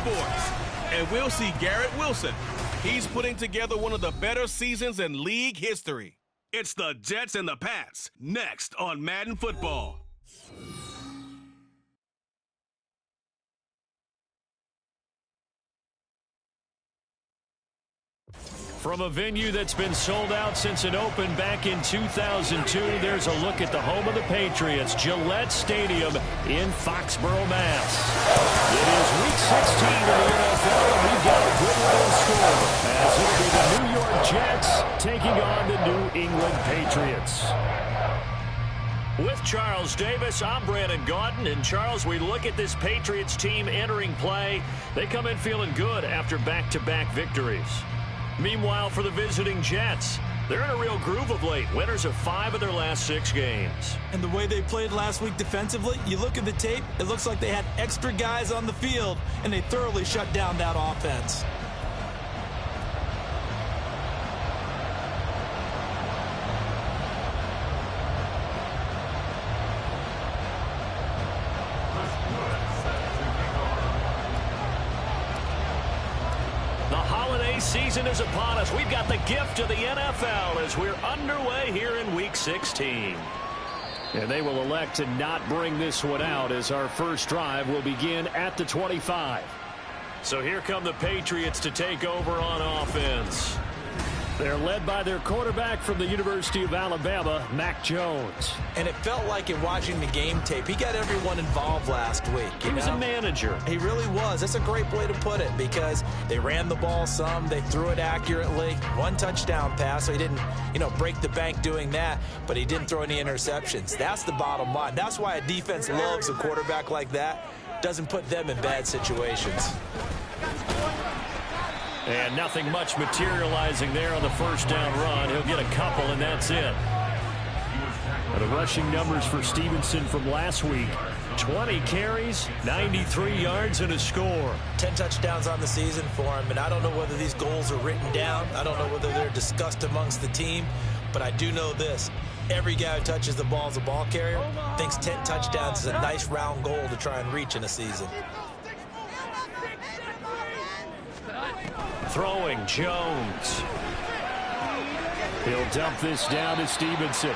sports. And we'll see Garrett Wilson. He's putting together one of the better seasons in league history. It's the Jets and the Pats, next on Madden Football. From a venue that's been sold out since it opened back in 2002, there's a look at the home of the Patriots, Gillette Stadium in Foxborough, Mass. It is Week 16 in the NFL, and we've got a good little score, as it'll be the New York Jets taking on the New England Patriots. With Charles Davis, I'm Brandon Gaudin. And Charles, we look at this Patriots team entering play. They come in feeling good after back-to-back victories. Meanwhile, for the visiting Jets, they're in a real groove of late. Winners of 5 of their last 6 games. And the way they played last week defensively, you look at the tape, it looks like they had extra guys on the field, and they thoroughly shut down that offense. Season is upon us. We've got the gift of the NFL as we're underway here in Week 16. And they will elect to not bring this one out as our first drive will begin at the 25. So here come the Patriots to take over on offense. They're led by their quarterback from the University of Alabama, Mac Jones. And it felt like in watching the game tape, he got everyone involved last week. He was a manager. He really was. That's a great way to put it because they ran the ball some. They threw it accurately. 1 touchdown pass, so he didn't, break the bank doing that, but he didn't throw any interceptions. That's the bottom line. That's why a defense loves a quarterback like that. Doesn't put them in bad situations. And nothing much materializing there on the first down run. He'll get a couple, and that's it. Now the rushing numbers for Stevenson from last week. 20 carries, 93 yards, and a score. 10 touchdowns on the season for him, and I don't know whether these goals are written down. I don't know whether they're discussed amongst the team, but I do know this. Every guy who touches the ball as a ball carrier thinks 10 touchdowns is a nice round goal to try and reach in a season. Throwing Jones. He'll dump this down to Stevenson.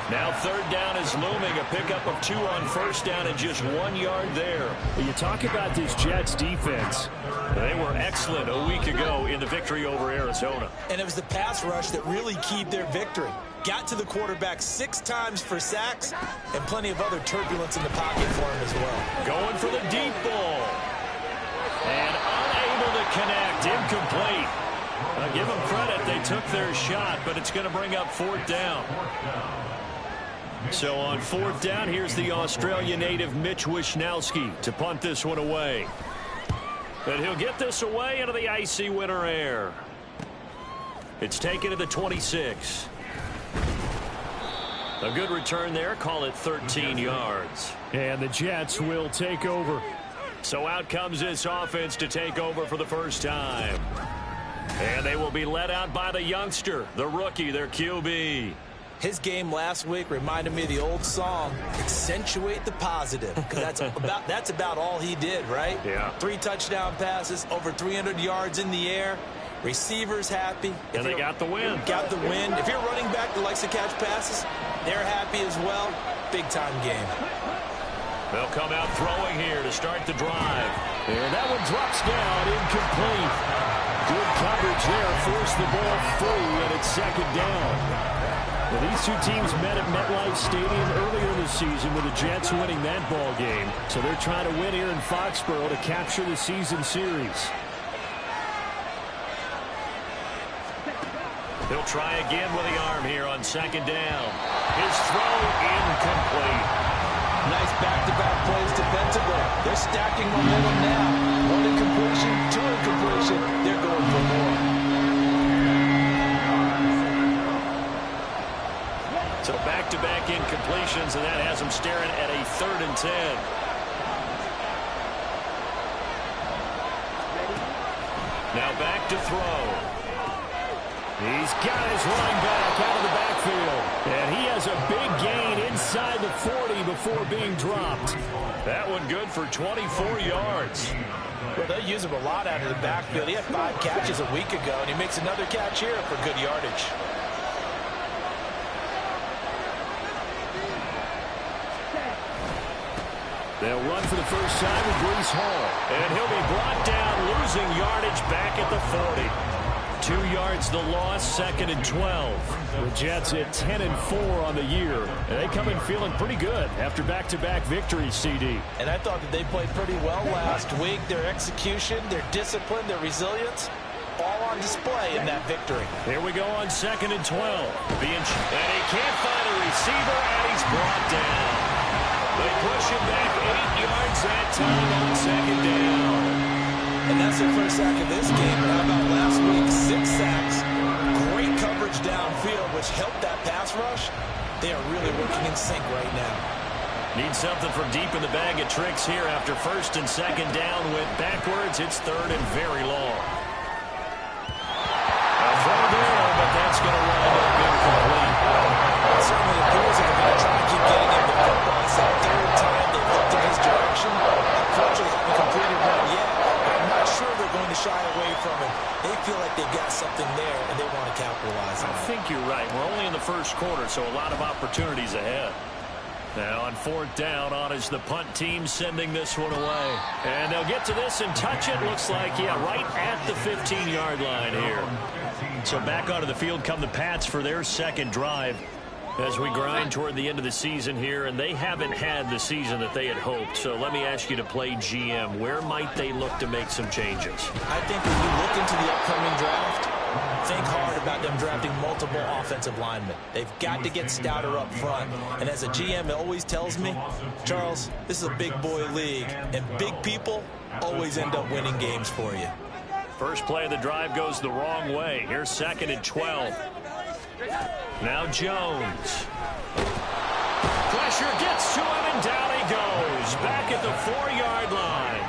Now third down is looming. A pickup of 2 on first down and just 1 yard there. You talk about this Jets defense. They were excellent a week ago in the victory over Arizona. And it was the pass rush that really keyed their victory. Got to the quarterback 6 times for sacks and plenty of other turbulence in the pocket for him as well. Going for the deep ball. And unable to connect. Incomplete. Give them credit. They took their shot, but it's going to bring up 4th down. So on 4th down, here's the Australian native Mitch Wishnowsky to punt this one away. And he'll get this away into the icy winter air. It's taken to the 26. A good return there. Call it 13 yards. And the Jets will take over. So out comes this offense to take over for the first time. And they will be led out by the youngster, the rookie, their QB. His game last week reminded me of the old song, Accentuate the Positive. Because that's about all he did, right? Yeah. 3 touchdown passes, over 300 yards in the air. Receivers happy. And they got the win. Got the win. If you're a running back that likes to catch passes, they're happy as well. Big-time game. They'll come out throwing here to start the drive. And that one drops down, incomplete. Good coverage there, forced the ball free, and it's 2nd down. Well, these two teams met at MetLife Stadium earlier in the season with the Jets winning that ball game. So they're trying to win here in Foxborough to capture the season series. He'll try again with the arm here on 2nd down. His throw incomplete. Nice back-to-back plays defensively. They're stacking momentum now. 1 incompletion, 2 incompletion. They're going for more. So back-to-back incompletions, and that has them staring at a 3rd and 10. Now back to throw. He's got his running back out of the backfield. And he has a big gain inside the 40 before being dropped. That one good for 24 yards. Well, they use him a lot out of the backfield. He had 5 catches a week ago, and he makes another catch here for good yardage. They'll run for the first time with Breece Hall. And he'll be brought down, losing yardage back at the 40. 2 yards the loss, 2nd and 12. The Jets at 10-4 on the year. And they come in feeling pretty good after back-to-back victories, CD. And I thought that they played pretty well last week. Their execution, their discipline, their resilience, all on display in that victory. Here we go on 2nd and 12. And he can't find a receiver, and he's brought down. They push him back 8 yards that time on 2nd down. And that's their first sack of this game. But how about last week? 6 sacks. Great coverage downfield, which helped that pass rush. They are really working in sync right now. Need something from deep in the bag of tricks here after 1st and 2nd down. Went backwards. It's 3rd and very long. A throw there, but that's going to wind up incomplete. It certainly appears that they're going to try to keep getting him the football. It's that 3rd time they've looked in his direction. Unfortunately, haven't completed one yet. I'm not sure they're going to shy away from it. They feel like they've got something there, and they want to capitalize on it. I think you're right. We're only in the first quarter, so a lot of opportunities ahead. Now on 4th down, on is the punt team sending this one away. And they'll get to this and touch it. Looks like, yeah, right at the 15-yard line here. So back onto the field come the Pats for their 2nd drive as we grind toward the end of the season here, and they haven't had the season that they had hoped. So let me ask you to play GM. Where might they look to make some changes? I think when you look into the upcoming draft, think hard about them drafting multiple offensive linemen. They've got to get stouter up front. And as a GM, it always tells me, Charles, this is a big boy league, and big people always end up winning games for you. First play of the drive goes the wrong way. Here's 2nd and 12. Now Jones. Pressure gets to him, and down he goes. Back at the 4-yard line.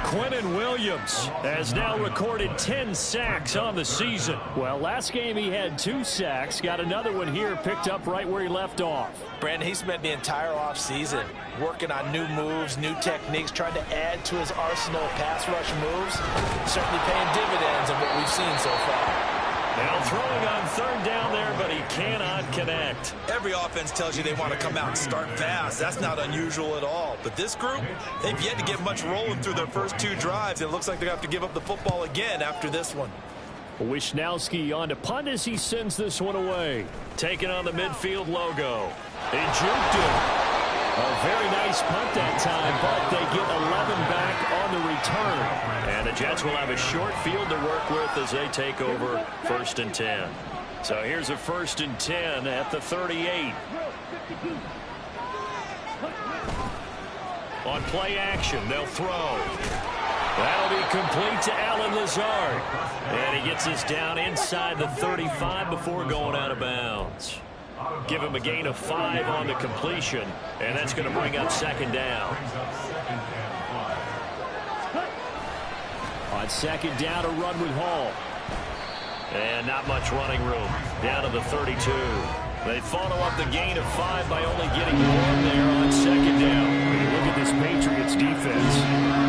Quinnen Williams has now recorded 10 sacks on the season. Well, last game he had 2 sacks. Got another one here, picked up right where he left off. Brandon, he spent the entire offseason working on new moves, new techniques, trying to add to his arsenal of pass rush moves. Certainly paying dividends in what we've seen so far. Now throwing on 3rd down there, but he cannot connect. Every offense tells you they want to come out and start fast. That's not unusual at all. But this group, they've yet to get much rolling through their first 2 drives. It looks like they're going to have to give up the football again after this one. Wisnowski on to punt as he sends this one away. Taking on the midfield logo. He juked it. A very nice punt that time, but they get 11 back on the return. And the Jets will have a short field to work with as they take over 1st and 10. So here's a 1st and 10 at the 38. On play action, they'll throw. That'll be complete to Allen Lazard. And he gets us down inside the 35 before going out of bounds. Give him a gain of 5 on the completion, and that's going to bring up 2nd down. On 2nd down, a run with Hall. And not much running room. Down to the 32. They follow up the gain of 5 by only getting 1 there on 2nd down. When you look at this Patriots defense,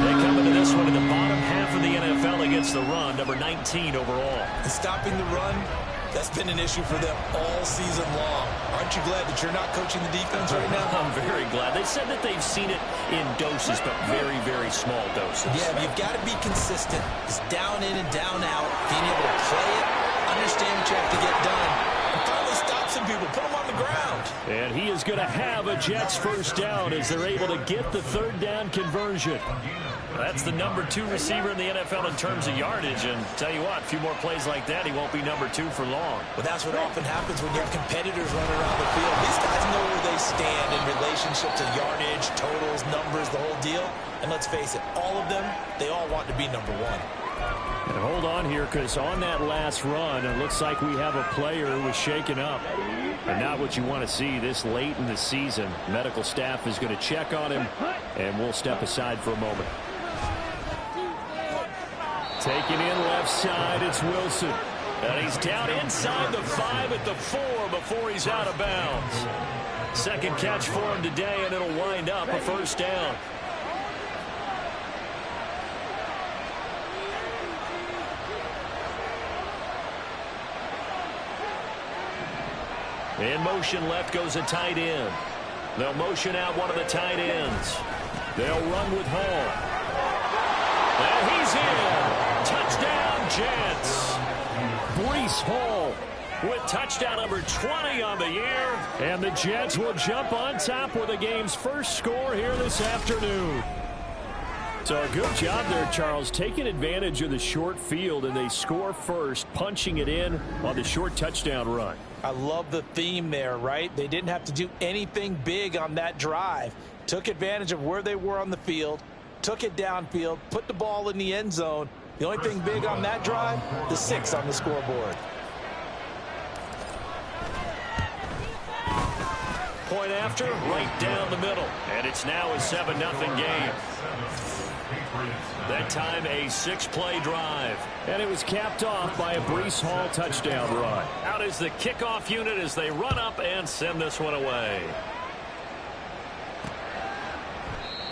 they come into this one in the bottom half of the NFL against the run, number 19 overall. And stopping the run, that's been an issue for them all season long. Aren't you glad that you're not coaching the defense right now? I'm very glad. They said that they've seen it in doses, but very, very small doses. Yeah, but you've got to be consistent. It's down in and down out. Being able to play it, understand what you have to get done, and finally stop some people, put them on the ground. And he is going to have a Jets 1st down as they're able to get the 3rd down conversion. That's the number 2 receiver in the NFL in terms of yardage. And tell you what, a few more plays like that, he won't be number 2 for long. Well, that's what often happens when you have competitors running around the field. These guys know where they stand in relationship to yardage, totals, numbers, the whole deal. And let's face it, all of them, they all want to be number 1. And hold on here, because on that last run, it looks like we have a player who was shaken up. And not what you want to see this late in the season. Medical staff is going to check on him, and we'll step aside for a moment. Taking in left side, it's Wilson. And he's down inside the 5 at the 4 before he's out of bounds. Second catch for him today, and it'll wind up a first down. In motion left goes a tight end. They'll motion out one of the tight ends. They'll run with Hall. And he's in. Touchdown, Jets. Breece Hall with touchdown number 20 on the year. And the Jets will jump on top with the game's first score here this afternoon. So a good job there, Charles, taking advantage of the short field, and they score first, punching it in on the short touchdown run. I love the theme there, right? They didn't have to do anything big on that drive. Took advantage of where they were on the field, took it downfield, put the ball in the end zone. The only thing big on that drive, the 6 on the scoreboard. Point after, right down the middle. And it's now a 7-0 game. That time a 6-play drive. And it was capped off by a Breece Hall touchdown run. Out is the kickoff unit as they run up and send this one away.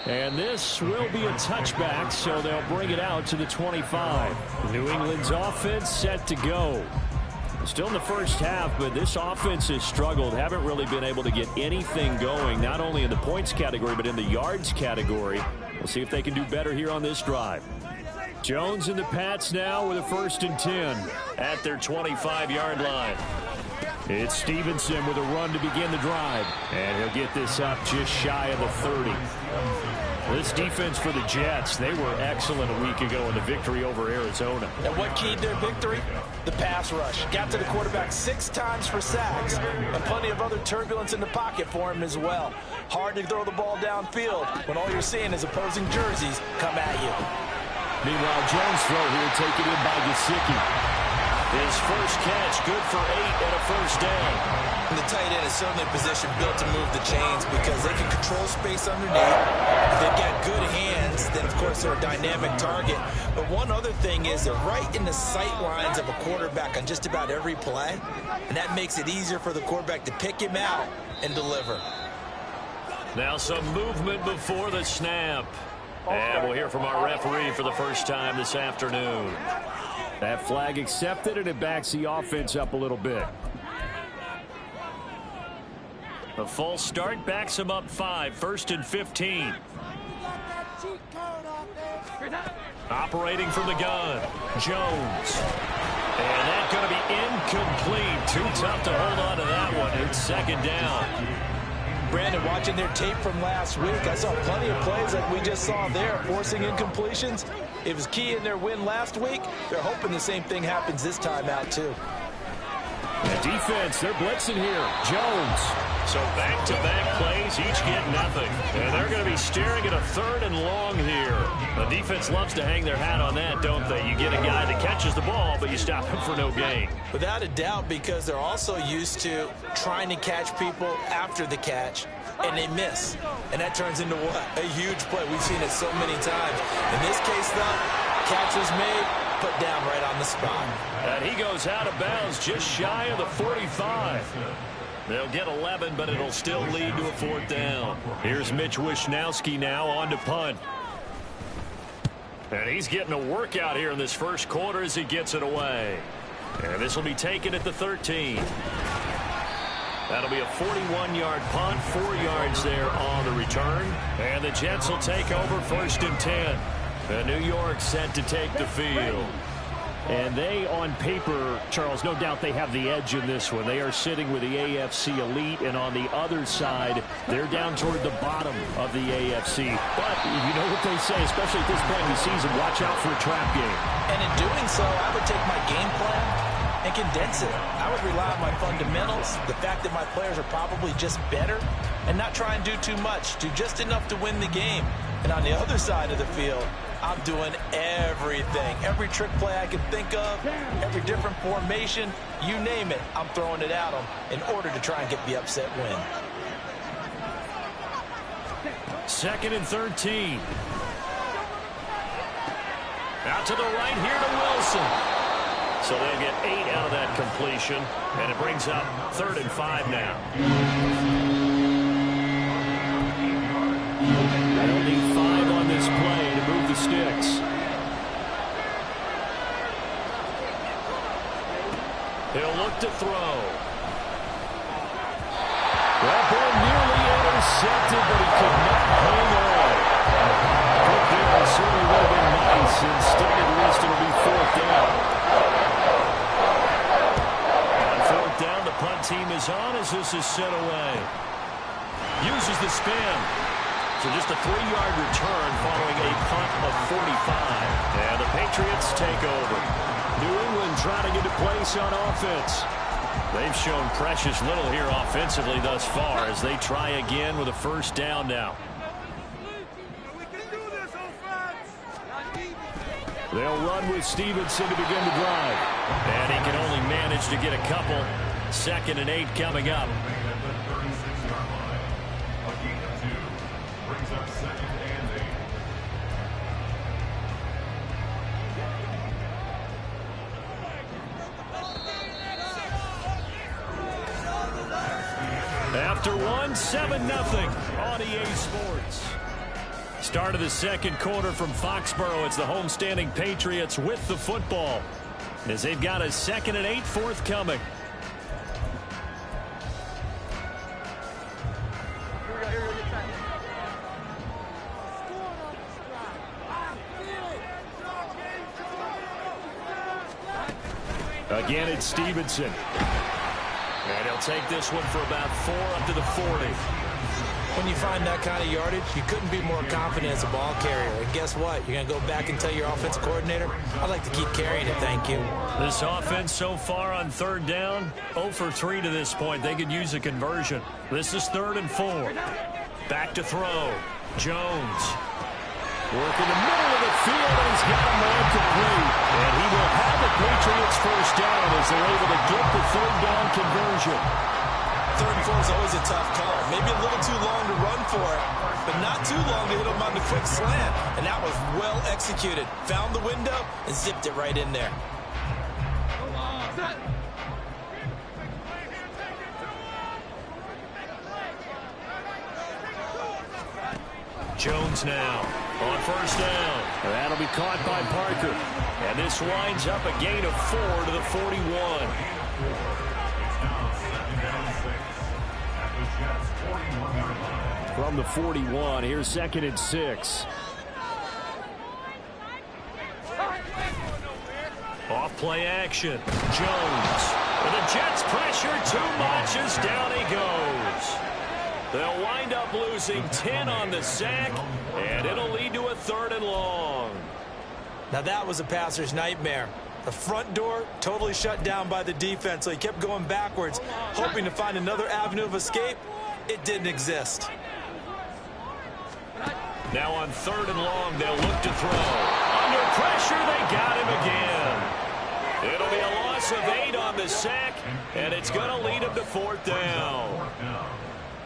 And this will be a touchback, so they'll bring it out to the 25. New England's offense set to go. Still in the first half, but this offense has struggled. Haven't really been able to get anything going, not only in the points category, but in the yards category. We'll see if they can do better here on this drive. Jones and the Pats now with a 1st and 10 at their 25-yard line. It's Stevenson with a run to begin the drive, and he'll get this up just shy of the 30. This defense for the Jets, they were excellent a week ago in the victory over Arizona. And what keyed their victory? The pass rush. Got to the quarterback 6 times for sacks, and plenty of other turbulence in the pocket for him as well. Hard to throw the ball downfield when all you're seeing is opposing jerseys come at you. Meanwhile, Jones' throw here taken in by Gesicki. His first catch, good for 8 and a first down. And the tight end is certainly a position built to move the chains because they can control space underneath. If they've got good hands, then of course they're a dynamic target. But one other thing is they're right in the sight lines of a quarterback on just about every play. And that makes it easier for the quarterback to pick him out and deliver. Now some movement before the snap. And we'll hear from our referee for the first time this afternoon. That flag accepted, and it backs the offense up a little bit. A false start backs him up 5, 1st and 15. Operating from the gun, Jones. And that's going to be incomplete. Too tough to hold on to that one. It's 2nd down. Brandon, watching their tape from last week, I saw plenty of plays like we just saw there, forcing incompletions. It was key in their win last week. They're hoping the same thing happens this time out, too. The defense, they're blitzing here. Jones. So back-to-back plays, each get nothing. And they're going to be staring at a 3rd and long here. The defense loves to hang their hat on that, don't they? You get a guy that catches the ball, but you stop him for no gain. Without a doubt, because they're also used to trying to catch people after the catch, and they miss. And that turns into what? A huge play. We've seen it so many times. In this case, though, catch was made, put down right on the spot. And he goes out of bounds just shy of the 45. They'll get 11, but it'll still lead to a 4th down. Here's Mitch Wishnowski now on to punt. And he's getting a workout here in this first quarter as he gets it away. And this will be taken at the 13. That'll be a 41-yard punt, 4 yards there on the return. And the Jets will take over 1st and 10. And New York set to take the field. And they, on paper, Charles, no doubt they have the edge in this one. They are sitting with the AFC elite, and on the other side, they're down toward the bottom of the AFC. But you know what they say, especially at this point in the season, watch out for a trap game. And in doing so, I would take my game plan and condense it. I would rely on my fundamentals, the fact that my players are probably just better, and not try and do too much, do just enough to win the game. And on the other side of the field, I'm doing everything. Every trick play I can think of, every different formation, you name it, I'm throwing it at them in order to try and get the upset win. 2nd and 13. Out to the right here to Wilson. So they'll get 8 out of that completion, and it brings up 3rd and 5 now. They'll need 5 on this play to move the sticks. He'll look to throw. That ball nearly intercepted, but he could not hang on. Quick there certainly would have been nice. Instead, at least it'll be 4th down. On 4th down, the punt team is on as this is sent away. Uses the spin. So just a 3-yard return following a punt of 45. And the Patriots take over. New England trying to get to place on offense. They've shown precious little here offensively thus far as they try again with a 1st down now. They'll run with Stevenson to begin the drive. And he can only manage to get a couple. 2nd and 8 coming up. After 1, 7-0 on EA Sports. Start of the 2nd quarter from Foxborough. It's the homestanding Patriots with the football as they've got a 2nd and 8 forthcoming. Again, it's Stevenson. And he'll take this one for about 4 up to the 40. When you find that kind of yardage, you couldn't be more confident as a ball carrier. And guess what? You're going to go back and tell your offensive coordinator, I'd like to keep carrying it, thank you. This offense so far on 3rd down, 0 for 3 to this point. They could use a conversion. This is 3rd and 4. Back to throw. Jones. Working the middle of the field, and he's got a man complete. And he will have the Patriots 1st down as they're able to get the 3rd down conversion. 3rd and 4 is always a tough call. Maybe a little too long to run for it, but not too long to hit him on the quick slant. And that was well executed. Found the window and zipped it right in there. Jones now on 1st down. That'll be caught by Parker. And this winds up a gain of 4 to the 41. From the 41, here's 2nd and 6. Off play action. Jones. And the Jets pressure too much as down he goes. They'll wind up losing 10 on the sack, and it'll lead to a 3rd and long. Now that was a passer's nightmare. The front door totally shut down by the defense, so he kept going backwards, hoping to find another avenue of escape. It didn't exist. Now on 3rd and long, they'll look to throw. Under pressure, they got him again. It'll be a loss of 8 on the sack, and it's going to lead him to 4th down.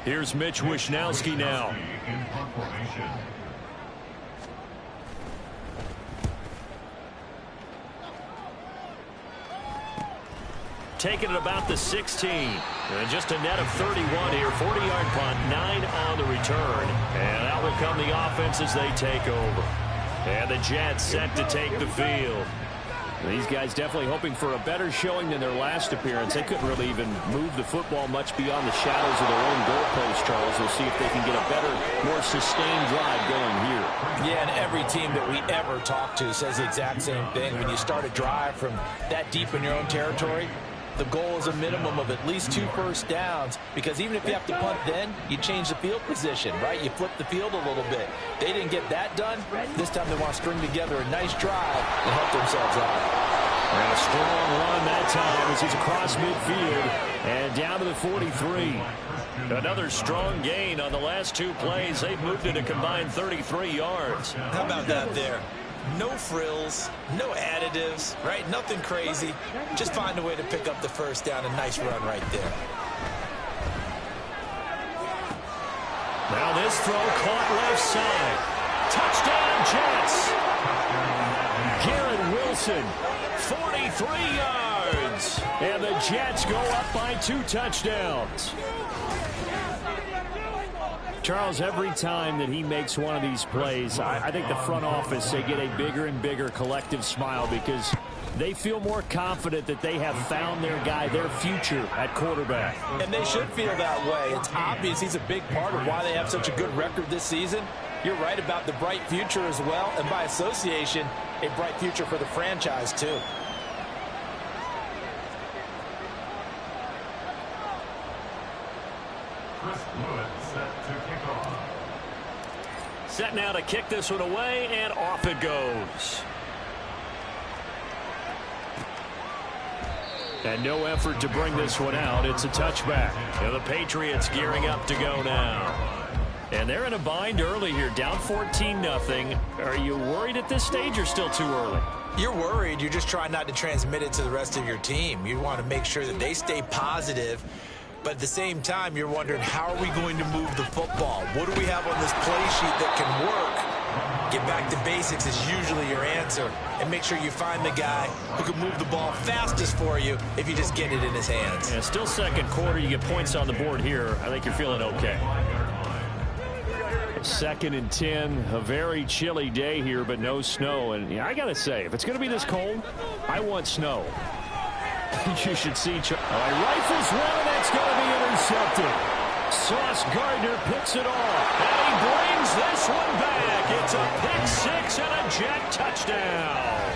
Here's Mitch Wishnowski now. Taking it about the 16. And just a net of 31 here. 40-yard punt, 9 on the return. And out will come the offense as they take over. And the Jets set to take the field. These guys definitely hoping for a better showing than their last appearance. They couldn't really even move the football much beyond the shadows of their own goalpost, Charles. We'll see if they can get a better, more sustained drive going here. Yeah, and every team that we ever talk to says the exact same thing. When you start a drive from that deep in your own territory, the goal is a minimum of at least 2 first downs, because even if you have to punt then, you change the field position, right? You flip the field a little bit. They didn't get that done. This time they want to string together a nice drive and help themselves out. And a strong run that time as he's across midfield and down to the 43. Another strong gain on the last 2 plays. They've moved it a combined 33 yards. How about that there? No frills, no additives, right? Nothing crazy. Just find a way to pick up the first down. A nice run right there. Now this throw caught left side. Touchdown, Jets. Garrett Wilson Wilson, 43 yards. And the Jets go up by 2 touchdowns. Charles, every time that he makes one of these plays, I think the front office, they get a bigger and bigger collective smile because they feel more confident that they have found their guy, their future at quarterback. And they should feel that way. It's obvious he's a big part of why they have such a good record this season. You're right about the bright future as well, and by association, a bright future for the franchise too. Set now to kick this one away, and off it goes. And no effort to bring this one out. It's a touchback. And the Patriots gearing up to go now. And they're in a bind early here, down 14-0. Are you worried at this stage or still too early? You're worried. You're just trying not to transmit it to the rest of your team. You want to make sure that they stay positive. But at the same time, you're wondering, how are we going to move the football? What do we have on this play sheet that can work? Get back to basics is usually your answer. And make sure you find the guy who can move the ball fastest for you if you just get it in his hands. Yeah, still second quarter. You get points on the board here. I think you're feeling okay. 2nd and 10. A very chilly day here, but no snow. And yeah, I got to say, if it's going to be this cold, I want snow. You should see. Rifles one, and that's going to be intercepted. Sauce Gardner picks it off, and he brings this one back. It's a pick 6 and a Jet touchdown.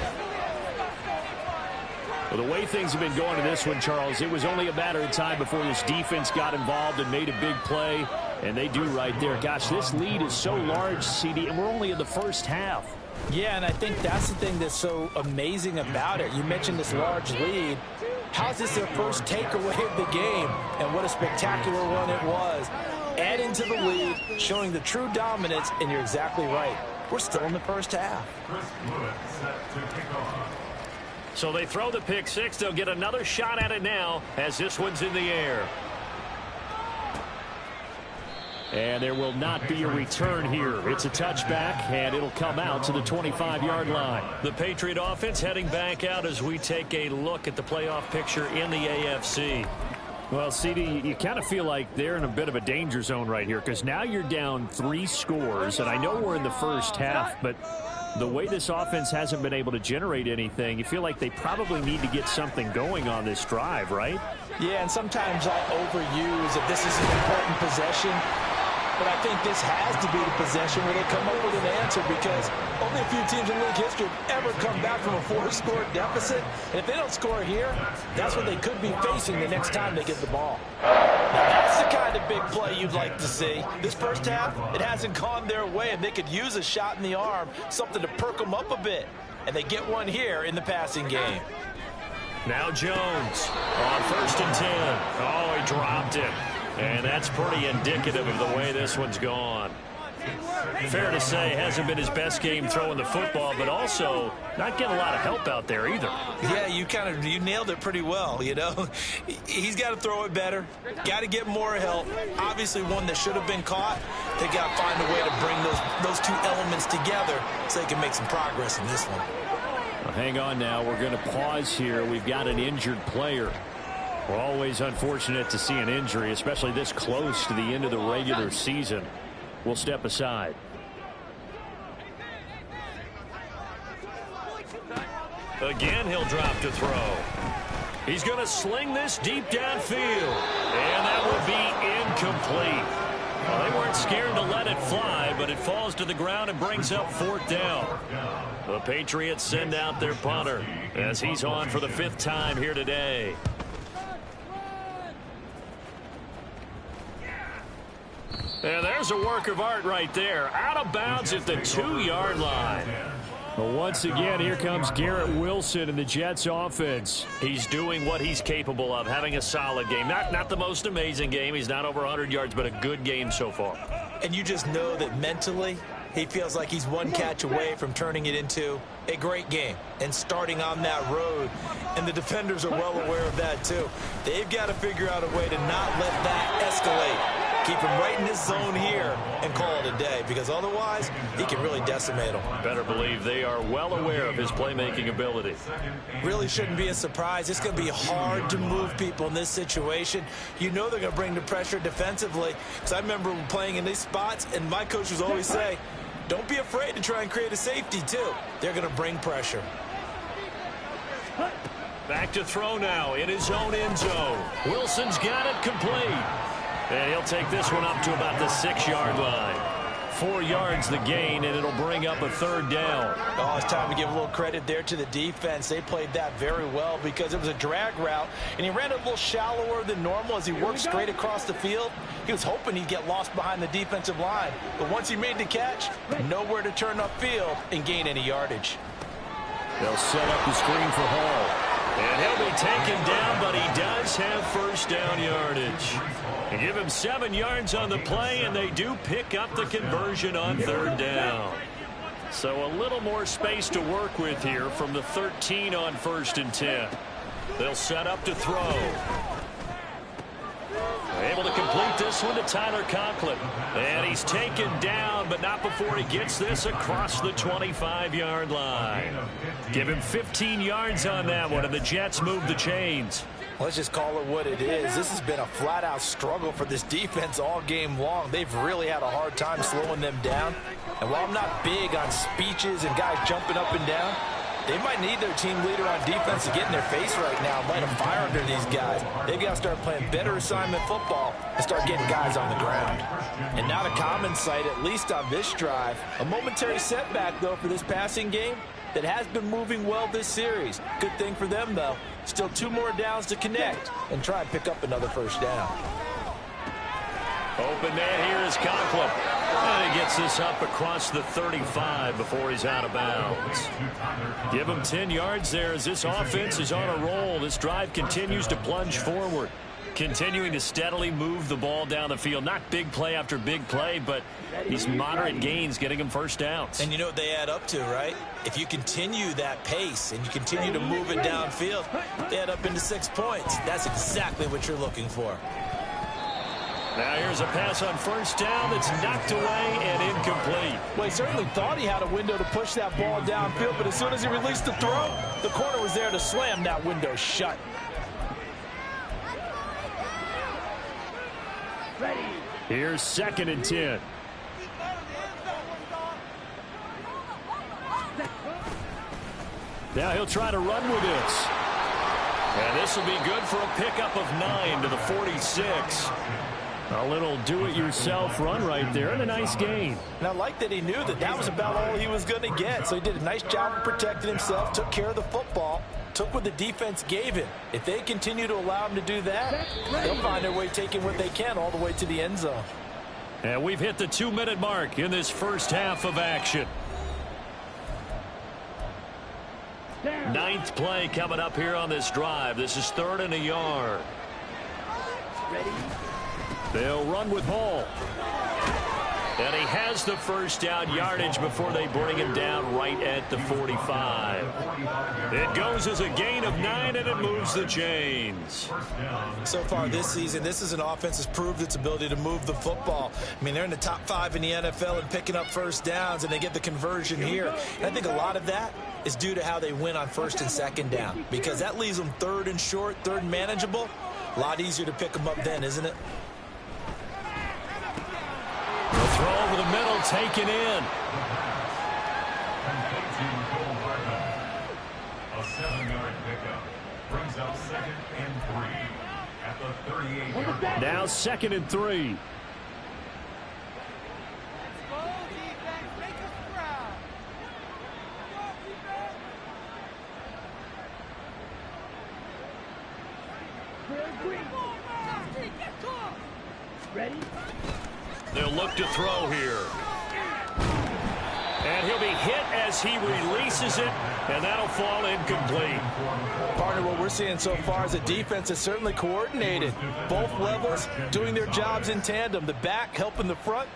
Well, the way things have been going in this one, Charles, it was only a matter of time before this defense got involved and made a big play, and they do right there. Gosh, this lead is so large, CD, and we're only in the first half. Yeah, and I think that's the thing that's so amazing about it. You mentioned this large lead. How's this their first takeaway of the game? And what a spectacular one it was. Adding to the lead, showing the true dominance, and you're exactly right. We're still in the first half. So they throw the pick 6. They'll get another shot at it now as this one's in the air. And there will not be a return here. It's a touchback, and it'll come out to the 25-yard line. The Patriot offense heading back out as we take a look at the playoff picture in the AFC. Well, CD, you kind of feel like they're in a bit of a danger zone right here because now you're down 3 scores, and I know we're in the first half, but the way this offense hasn't been able to generate anything, you feel like they probably need to get something going on this drive, right? Yeah, and sometimes I overuse that this is an important possession. But I think this has to be the possession where they come up with an answer because only a few teams in league history have ever come back from a 4-score deficit. And if they don't score here, that's what they could be facing the next time they get the ball. Now, that's the kind of big play you'd like to see. This first half, it hasn't gone their way, and they could use a shot in the arm, something to perk them up a bit. And they get one here in the passing game. Now Jones on 1st and 10. Oh, he dropped it. And that's pretty indicative of the way this one's gone. Fair to say, hasn't been his best game throwing the football, but also not getting a lot of help out there either. Yeah, you nailed it pretty well, you know. He's got to throw it better, got to get more help. Obviously one that should have been caught. They got to find a way to bring those two elements together so they can make some progress in this one. Well, hang on now. We're going to pause here. We've got an injured player. We're always unfortunate to see an injury, especially this close to the end of the regular season. We'll step aside. Again, he'll drop to throw. He's going to sling this deep downfield. And that will be incomplete. Well, they weren't scared to let it fly, but it falls to the ground and brings up 4th down. The Patriots send out their punter as he's on for the 5th time here today. And there's a work of art right there. Out of bounds at the 2-yard line. Well, once again, here comes Garrett Wilson in the Jets offense. He's doing what he's capable of, having a solid game. Not the most amazing game. He's not over 100 yards, but a good game so far. And you just know that mentally, he feels like he's one catch away from turning it into a great game and starting on that road. And the defenders are well aware of that, too. They've got to figure out a way to not let that escalate. Keep him right in his zone here and call it a day, because otherwise he can really decimate them. Better believe they are well aware of his playmaking ability. Really shouldn't be a surprise. It's going to be hard to move people in this situation. You know they're going to bring the pressure defensively, because I remember playing in these spots, and my coach was always say, don't be afraid to try and create a safety, too. They're going to bring pressure. Back to throw now in his own end zone. Wilson's got it complete. And he'll take this one up to about the 6-yard line. 4 yards the gain, and it'll bring up a 3rd down. Oh, it's time to give a little credit there to the defense. They played that very well because it was a drag route, and he ran a little shallower than normal as he worked straight across the field. He was hoping he'd get lost behind the defensive line, but once he made the catch, nowhere to turn upfield and gain any yardage. They'll set up the screen for Hall. And he'll be taken down, but he does have 1st down yardage. They give him 7 yards on the play, and they do pick up the conversion on 3rd down. So a little more space to work with here from the 13 on 1st and 10. They'll set up to throw. Able to complete this one to Tyler Conklin. And he's taken down, but not before he gets this across the 25-yard line. Give him 15 yards on that one, and the Jets move the chains. Let's just call it what it is. This has been a flat-out struggle for this defense all game long. They've really had a hard time slowing them down. And while I'm not big on speeches and guys jumping up and down, they might need their team leader on defense to get in their face right now and light a fire under these guys. They've got to start playing better assignment football and start getting guys on the ground. And not a common sight, at least on this drive. A momentary setback, though, for this passing game that has been moving well this series. Good thing for them, though. Still 2 more downs to connect and try and pick up another 1st down. Open man here is Conklin. And he gets this up across the 35 before he's out of bounds. Give him 10 yards there as this offense is on a roll. This drive continues to plunge forward. Continuing to steadily move the ball down the field. Not big play after big play, but these moderate gains getting them 1st downs. And you know what they add up to, right? If you continue that pace and you continue to move it downfield, they add up into 6 points. That's exactly what you're looking for. Now here's a pass on 1st down that's knocked away and incomplete. Well, he certainly thought he had a window to push that ball downfield, but as soon as he released the throw, the corner was there to slam that window shut. Here's 2nd and 10. Now he'll try to run with this. And this will be good for a pickup of 9 to the 46. A little do-it-yourself run right there and a nice gain. And I like that he knew that that was about all he was going to get. So he did a nice job of protecting himself, took care of the football, took what the defense gave him. If they continue to allow him to do that, they'll find their way taking what they can all the way to the end zone. And we've hit the 2-minute mark in this 1st half of action. 9th play coming up here on this drive. This is 3rd and a yard. They'll run with Hall. And he has the 1st down yardage before they bring him down right at the 45. It goes as a gain of 9, and it moves the chains. So far this season, this is an offense that's proved its ability to move the football. I mean, they're in the top 5 in the NFL and picking up 1st downs, and they get the conversion here. And I think a lot of that is due to how they win on 1st and 2nd down, because that leaves them 3rd and short, 3rd and manageable. A lot easier to pick them up then, isn't it? The throw over the middle, taken in. A 7-yard pickup brings up 2nd and 3 at the 38-yard line. Now 2nd and 3. Ready? They'll look to throw here. And he'll be hit as he releases it, and that'll fall incomplete. Partner, what we're seeing so far is a defense that's certainly coordinated. Both levels doing their jobs in tandem. The back helping the front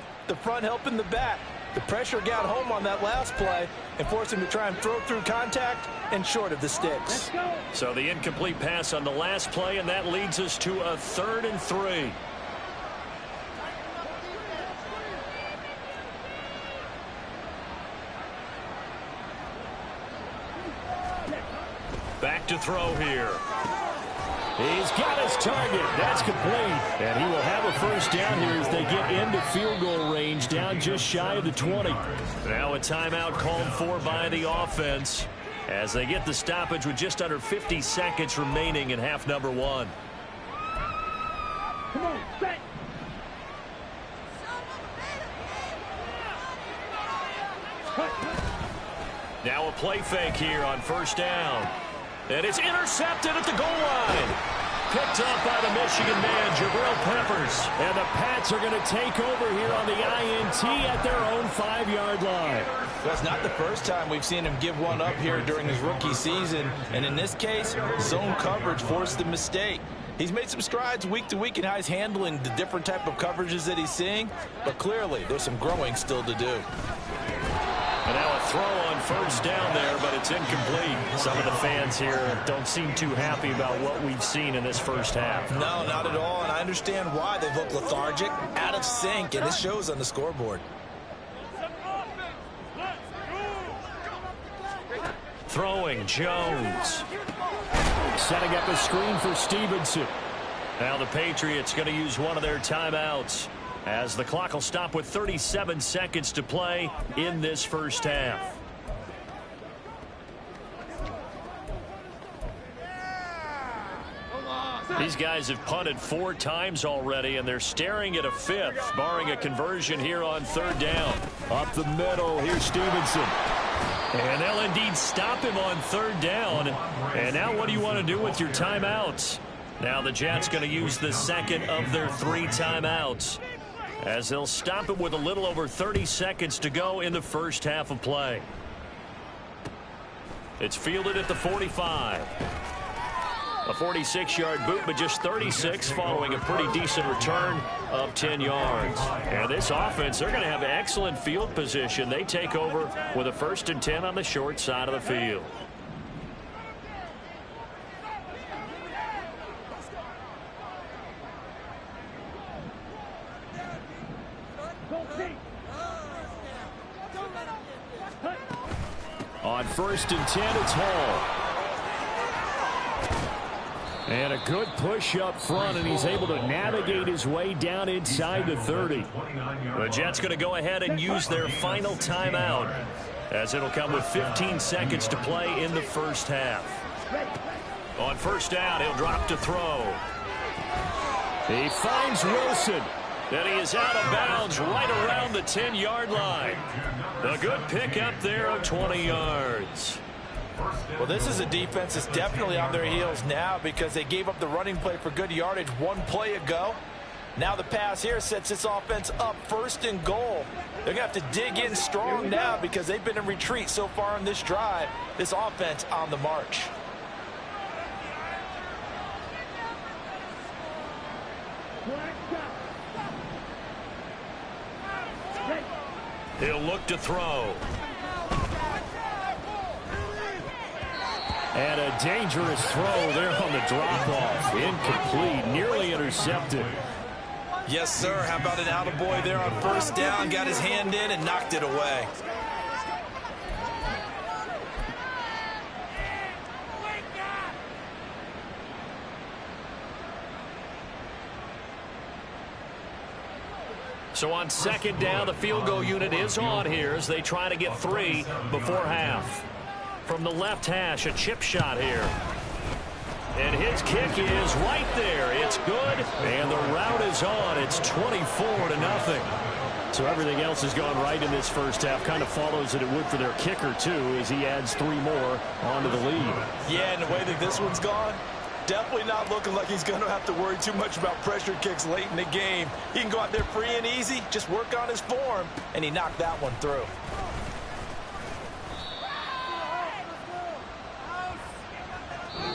helping the back. The pressure got home on that last play and forced him to try and throw through contact and short of the sticks. So the incomplete pass on the last play, and that leads us to a 3rd and 3. throw here. He's got his target. That's complete. And he will have a first down here as they get into field goal range, down just shy of the 20. Now a timeout called for by the offense as they get the stoppage with just under 50 seconds remaining in half number one. Come on, set. Now a play fake here on first down. And it's intercepted at the goal line. Picked up by the Michigan man, Jabril Peppers. And the Pats are going to take over here on the INT at their own 5-yard line. That's not the first time we've seen him give one up here during his rookie season. And in this case, zone coverage forced the mistake. He's made some strides week to week in how he's handling the different type of coverages that he's seeing. But clearly, there's some growing still to do. And now a throw on first down there, but it's incomplete. Some of the fans here don't seem too happy about what we've seen in this first half. No, not at all, and I understand why. They've looked lethargic, out of sync, and it shows on the scoreboard. Throwing, Jones. Setting up a screen for Stevenson. Now the Patriots going to use one of their timeouts, as the clock will stop with 37 seconds to play in this first half. These guys have punted 4 times already, and they're staring at a 5th, barring a conversion here on third down. Up the middle, here's Stevenson. And they'll indeed stop him on third down. And now what do you want to do with your timeouts? Now the Jets going to use the second of their 3 timeouts, as they'll stop it with a little over 30 seconds to go in the first half of play. It's fielded at the 45. A 46-yard boot, but just 36 following a pretty decent return of 10 yards. And this offense, they're going to have excellent field position. They take over with a 1st and 10 on the short side of the field. On 1st and 10, it's Hall. And a good push up front, and he's able to navigate his way down inside the 30. The Jets going to go ahead and use their final timeout, as it'll come with 15 seconds to play in the first half. On first down, he'll drop to throw. He finds Wilson. And he is out of bounds right around the 10-yard line. A good pickup there of 20 yards. Well, this is a defense that's definitely on their heels now, because they gave up the running play for good yardage one play ago. Now the pass here sets this offense up 1st and goal. They're going to have to dig in strong now, because they've been in retreat so far in this drive. This offense on the march. He'll look to throw. And a dangerous throw there on the drop-off. Incomplete, nearly intercepted. Yes, sir. How about an attaboy there on first down? Got his hand in and knocked it away. So on 2nd down, the field goal unit is on here as they try to get 3 before half. From the left hash, a chip shot here. And his kick is right there. It's good, and the route is on. It's 24-0. So everything else has gone right in this first half. Kind of follows that it would for their kicker, too, as he adds 3 more onto the lead. Yeah, and the way that this one's gone, definitely not looking like he's going to have to worry too much about pressure kicks late in the game. He can go out there free and easy, just work on his form, and he knocked that one through.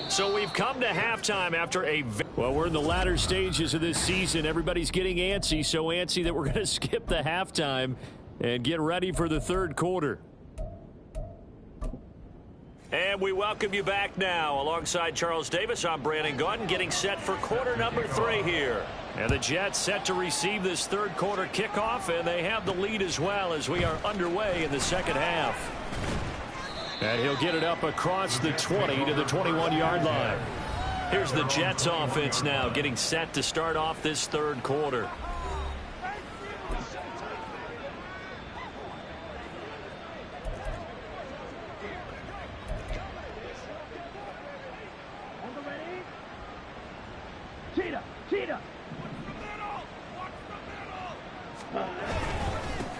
So we've come to halftime after a... Well, we're in the latter stages of this season. Everybody's getting antsy, so antsy that we're going to skip the halftime and get ready for the third quarter. And we welcome you back now. Alongside Charles Davis, I'm Brandon Gaudin, getting set for quarter number 3 here. And the Jets set to receive this third quarter kickoff, and they have the lead as well as we are underway in the second half. And he'll get it up across the 20 to the 21-yard line. Here's the Jets offense now getting set to start off this third quarter.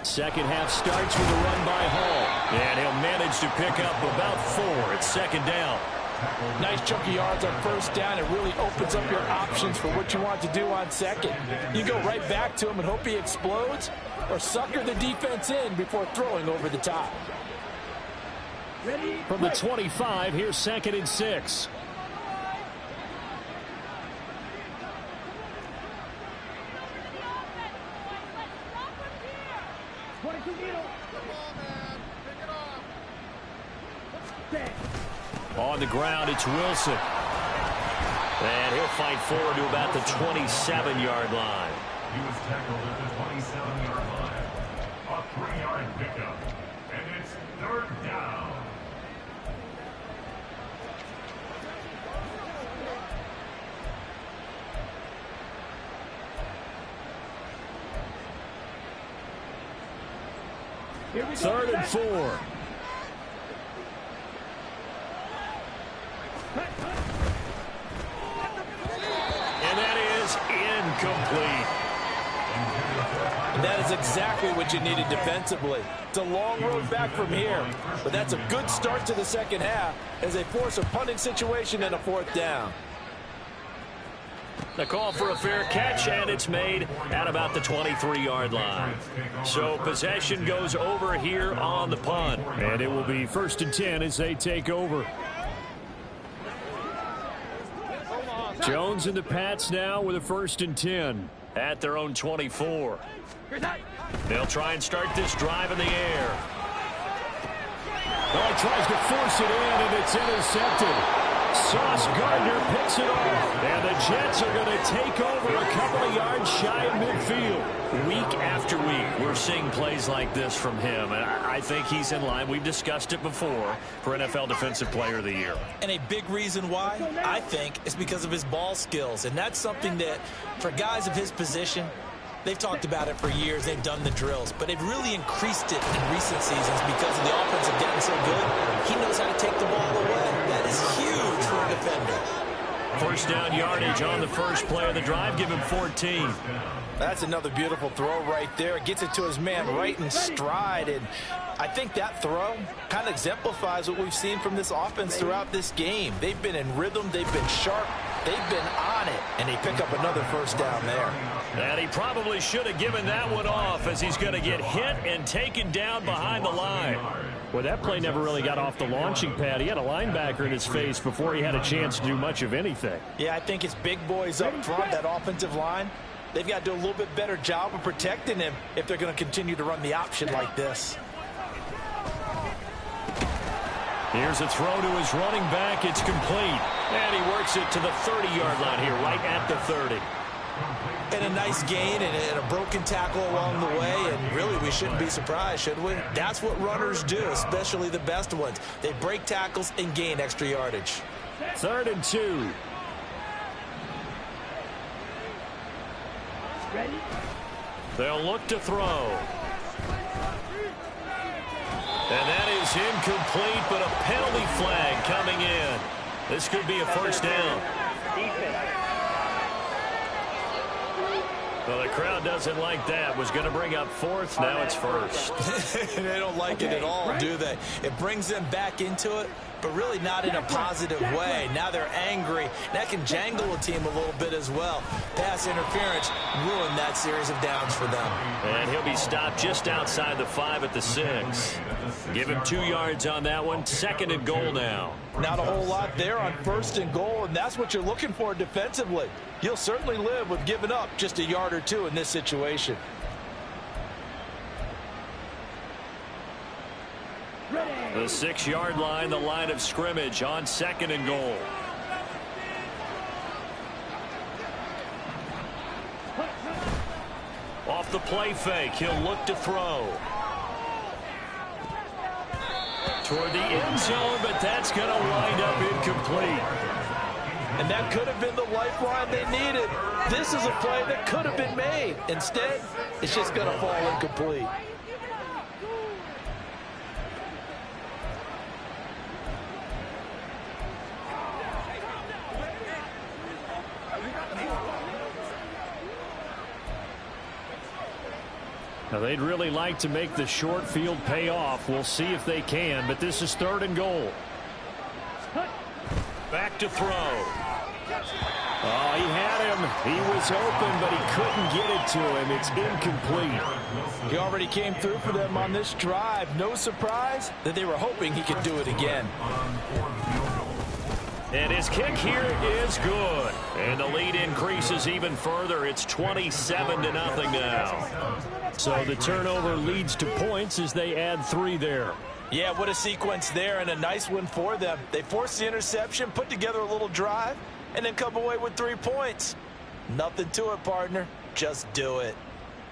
Second half starts with a run by Hall. And he'll manage to pick up about 4. It's second down. Nice chunky yards on first down. It really opens up your options for what you want to do on second. You go right back to him and hope he explodes, or sucker the defense in before throwing over the top. From the 25, here's second and 6. On the ground, it's Wilson. And he'll fight forward to about the 27-yard line. He was tackled at the 27-yard line. A 3-yard pickup. And it's third down. Third and 4. And that is incomplete. And that is exactly what you needed defensively. It's a long road back from here, but that's a good start to the second half as they force a punting situation and a fourth down. The call for a fair catch, and it's made at about the 23-yard line. So possession goes over here on the punt. And it will be first and 10 as they take over. Jones and the Pats now with a first and 10 at their own 24. They'll try and start this drive in the air. Oh, he tries to force it in, and it's intercepted. Sauce Gardner picks it off, and the Jets are going to take over a couple of yards shy of midfield. Week after week, we're seeing plays like this from him, and I think he's in line. We've discussed it before for NFL Defensive Player of the Year. And a big reason why, I think, is because of his ball skills, and that's something that, for guys of his position, they've talked about it for years. They've done the drills, but they've really increased it in recent seasons because of the offense have gotten so good. He knows how to take the ball away. That is huge for a defender. First down yardage on the first play of the drive. Give him 14. That's another beautiful throw right there. It gets it to his man right in stride, and I think that throw kind of exemplifies what we've seen from this offense throughout this game. They've been in rhythm. They've been sharp. They've been on it, and they pick up another first down there. And he probably should have given that one off as he's going to get hit and taken down behind the line. Well, that play never really got off the launching pad. He had a linebacker in his face before he had a chance to do much of anything. Yeah, I think it's big boys up front, that offensive line. They've got to do a little bit better job of protecting him if they're going to continue to run the option like this. Here's a throw to his running back. It's complete. And he works it to the 30-yard line here, right at the 30. And a nice gain and a broken tackle along the way, and really we shouldn't be surprised, should we? That's what runners do, especially the best ones. They break tackles and gain extra yardage. 3rd and 2. They'll look to throw. And that is incomplete, but a penalty flag coming in. This could be a first down. Well, the crowd doesn't like that. Was going to bring up 4th. Now it's 1st. They don't like it at all, do they? It brings them back into it, but really not in a positive way. Now they're angry. That can jangle a team a little bit as well. Pass interference ruined that series of downs for them. And he'll be stopped just outside the 5 at the 6. Give him 2 yards on that one. 2nd and goal now. Not a whole lot there on 1st and goal, and that's what you're looking for defensively. You'll certainly live with giving up just a yard or 2 in this situation. The 6-yard line, the line of scrimmage on 2nd and goal. Off the play fake, he'll look to throw. toward the end zone, but that's going to wind up incomplete. And that could have been the lifeline they needed. This is a play that could have been made. Instead, it's just going to fall incomplete. Now, they'd really like to make the short field pay off. We'll see if they can, but this is 3rd and goal. Back to throw. Oh, he had him. He was open, but he couldn't get it to him. It's incomplete. He already came through for them on this drive. No surprise that they were hoping he could do it again. And his kick here is good. And the lead increases even further. It's 27-0 now. So the turnover leads to points as they add 3 there. Yeah, what a sequence there, and a nice one for them. They forced the interception, put together a little drive, and then come away with 3 points. Nothing to it, partner. Just do it.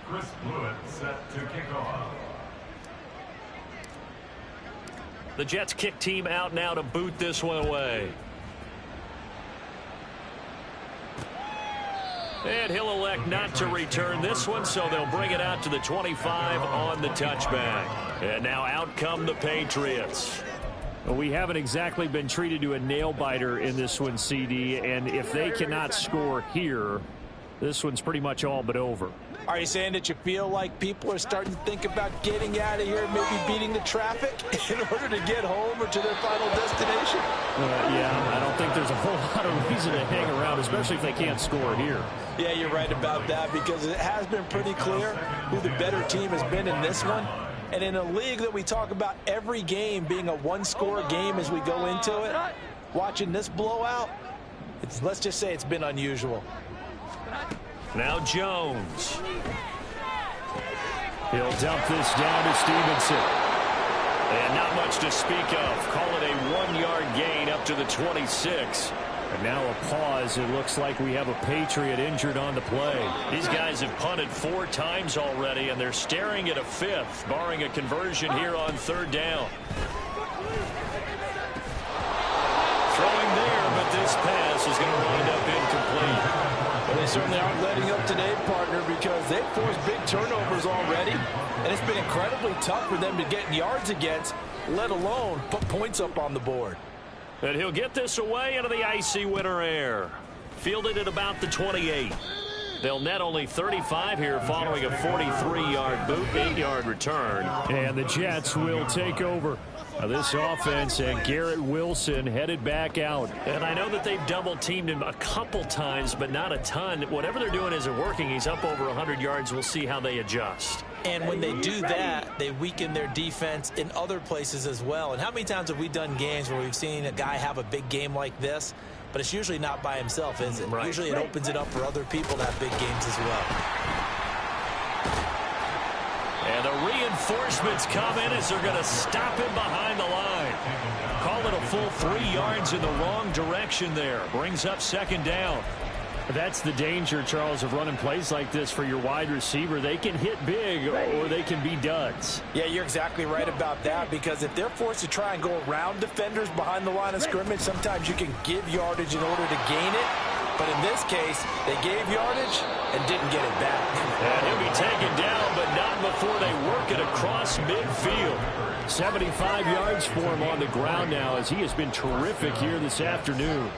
Chris Blewett set to kick off. The Jets kick team out now to boot this one away. And he'll elect not to return this one, so they'll bring it out to the 25 on the touchback. And now out come the Patriots. Well, we haven't exactly been treated to a nail-biter in this one, CD, and if they cannot score here, this one's pretty much all but over. Are you saying that you feel like people are starting to think about getting out of here, maybe beating the traffic in order to get home or to their final destination? Yeah, I don't think there's a whole lot of reason to hang around, especially if they can't score here. Yeah, you're right about that, because it has been pretty clear who the better team has been in this one. And in a league that we talk about every game being a one-score game as we go into it, watching this blowout, let's just say it's been unusual. Now Jones. He'll dump this down to Stevenson. And not much to speak of. Call it a 1-yard gain up to the 26. And now a pause. It looks like we have a Patriot injured on the play. These guys have punted 4 times already, and they're staring at a 5th, barring a conversion here on 3rd down. Throwing there, but this pass is going to wind up incomplete. Well, they certainly aren't letting up today, partner, because they've forced big turnovers already, and it's been incredibly tough for them to get yards against, let alone put points up on the board. And he'll get this away into the icy winter air. Fielded at about the 28. They'll net only 35 here following a 43-yard boot, 8-yard return. And the Jets will take over this offense, and Garrett Wilson headed back out. And I know that they've double-teamed him a couple times, but not a ton. Whatever they're doing isn't working. He's up over 100 yards. We'll see how they adjust. And when they do that, they weaken their defense in other places as well. And how many times have we done games where we've seen a guy have a big game like this, but it's usually not by himself, is it? Right. Usually it opens it up for other people to have big games as well. And the reinforcements come in as they're going to stop him behind the line. Call it a full 3 yards in the wrong direction there. Brings up 2nd down. That's the danger, Charles, of running plays like this for your wide receiver. They can hit big or they can be duds. Yeah, you're exactly right about that, because if they're forced to try and go around defenders behind the line of scrimmage, sometimes you can give yardage in order to gain it. But in this case, they gave yardage and didn't get it back. And he'll be taken down, but not before they work it across midfield. 75 yards for him on the ground now, as he has been terrific here this afternoon.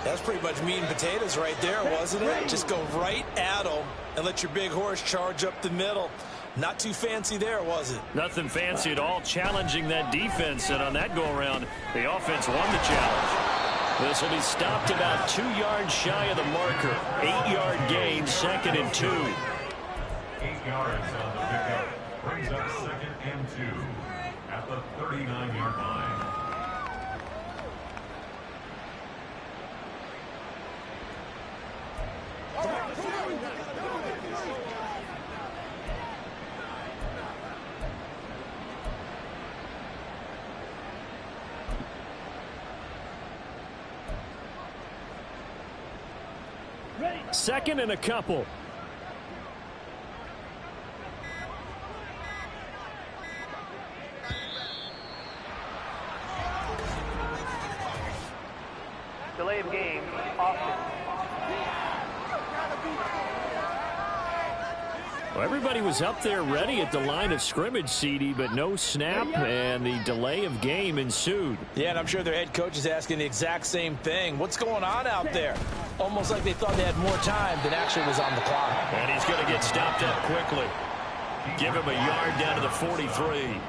That's pretty much meat and potatoes right there, wasn't it? Just go right at them and let your big horse charge up the middle. Not too fancy there, was it? Nothing fancy at all, challenging that defense. And on that go-around, the offense won the challenge. This will be stopped about 2 yards shy of the marker. 8-yard gain, 2nd and 2. 8 yards on the pickup. Brings up 2nd and 2 at the 39-yard line. Second and a couple. Well, everybody was up there ready at the line of scrimmage, CD, but no snap, and the delay of game ensued. Yeah, and I'm sure their head coach is asking the exact same thing. What's going on out there? Almost like they thought they had more time than actually was on the clock. And he's going to get stopped up quickly. Give him a yard down to the 43.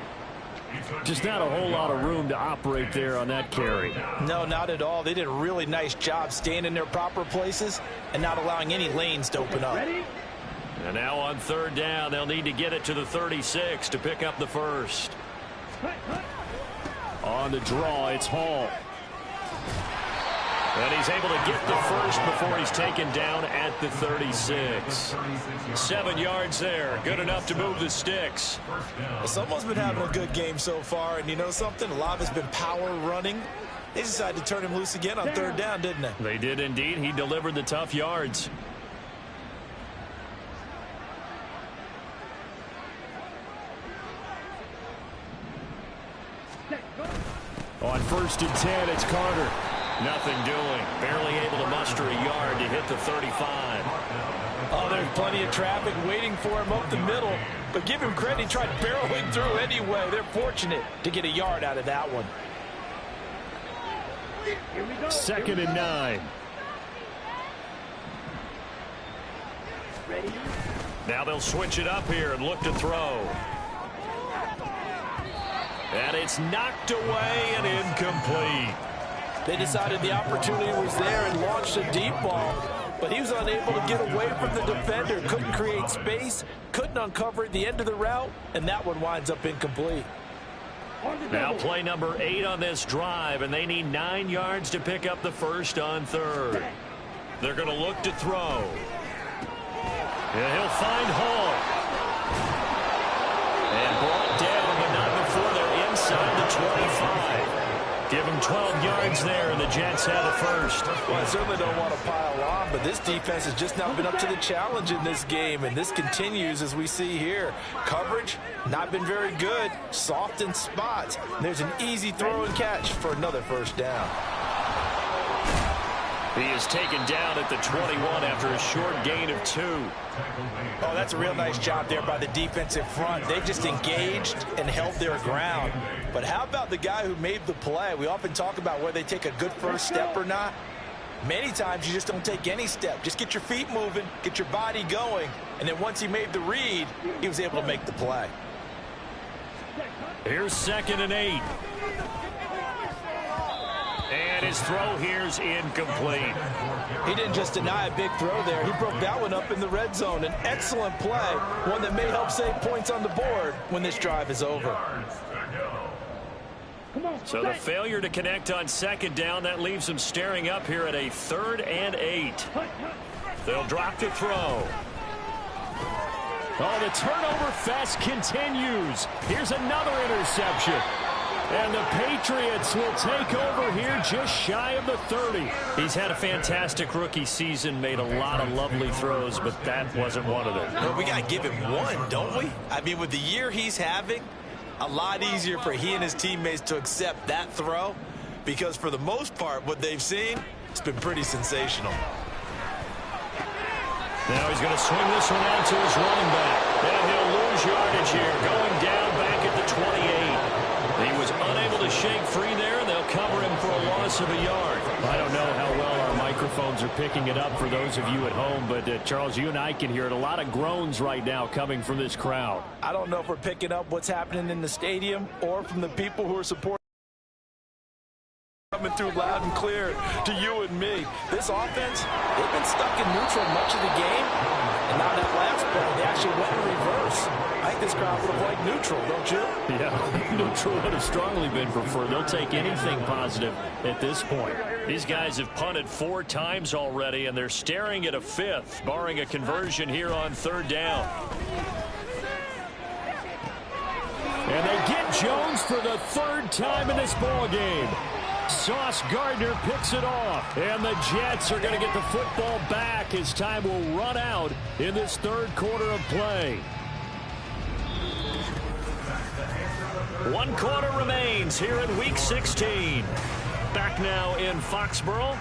Just not a whole lot of room to operate there on that carry. No, not at all. They did a really nice job staying in their proper places and not allowing any lanes to open up. And now on third down, they'll need to get it to the 36 to pick up the first. On the draw, it's Hall. And he's able to get the first before he's taken down at the 36. 7 yards there. Good enough to move the sticks. Well, someone's been having a good game so far, and you know something? A lot of it's been power running. They decided to turn him loose again on third down, didn't they? They did indeed. He delivered the tough yards. On 1st and 10, it's Carter. Nothing doing. Barely able to muster a yard to hit the 35. Oh, there's plenty of traffic waiting for him up the middle. But give him credit, he tried barreling through anyway. They're fortunate to get a yard out of that one. 2nd and 9. Now they'll switch it up here and look to throw. And it's knocked away and incomplete. They decided the opportunity was there and launched a deep ball, but he was unable to get away from the defender, couldn't create space, couldn't uncover at the end of the route, and that one winds up incomplete. Now play number 8 on this drive, and they need 9 yards to pick up the first on third. They're going to look to throw. And he'll find Hall. And brought down, but not before they're inside the 25. Give him 12 yards there, and the Jets have the first. Well, I certainly don't want to pile on, but this defense has just not been up to the challenge in this game, and this continues as we see here. Coverage, not been very good, soft in spots. And there's an easy throw and catch for another first down. He is taken down at the 21 after a short gain of 2. Oh, that's a real nice job there by the defensive front. They just engaged and held their ground. But how about the guy who made the play? We often talk about whether they take a good first step or not. Many times you just don't take any step. Just get your feet moving, get your body going, and then once he made the read, he was able to make the play. Here's 2nd and 8. And his throw here's incomplete. He didn't just deny a big throw there. He broke that one up in the red zone. An excellent play, one that may help save points on the board when this drive is over. So the failure to connect on 2nd down, that leaves them staring up here at a 3rd and 8. They'll drop to throw. Oh, the turnover fest continues. Here's another interception. And the Patriots will take over here just shy of the 30. He's had a fantastic rookie season, made a lot of lovely throws, but that wasn't one of them. Well, we got to give him one, don't we? I mean, with the year he's having, a lot easier for he and his teammates to accept that throw, because for the most part, what they've seen, it's been pretty sensational. Now he's going to swing this one out to his running back. And he'll lose yardage here, going down back at the 28. He was unable to shake free there, and they'll cover him for a loss of a yard. I don't know how well our microphones are picking it up for those of you at home, but Charles, you and I can hear it. A lot of groans right now coming from this crowd. I don't know if we're picking up what's happening in the stadium or from the people who are supporting. Coming through loud and clear to you and me. This offense, they've been stuck in neutral much of the game, and now that last play, they actually went in reverse. I think this crowd would have liked neutral, don't you? Yeah, neutral would have strongly been preferred. They'll take anything positive at this point. These guys have punted 4 times already, and they're staring at a 5th, barring a conversion here on 3rd down. And they get Jones for the 3rd time in this ball game. Sauce Gardner picks it off, and the Jets are going to get the football back as time will run out in this 3rd quarter of play. 1 quarter remains here in Week 16. Back now in Foxborough.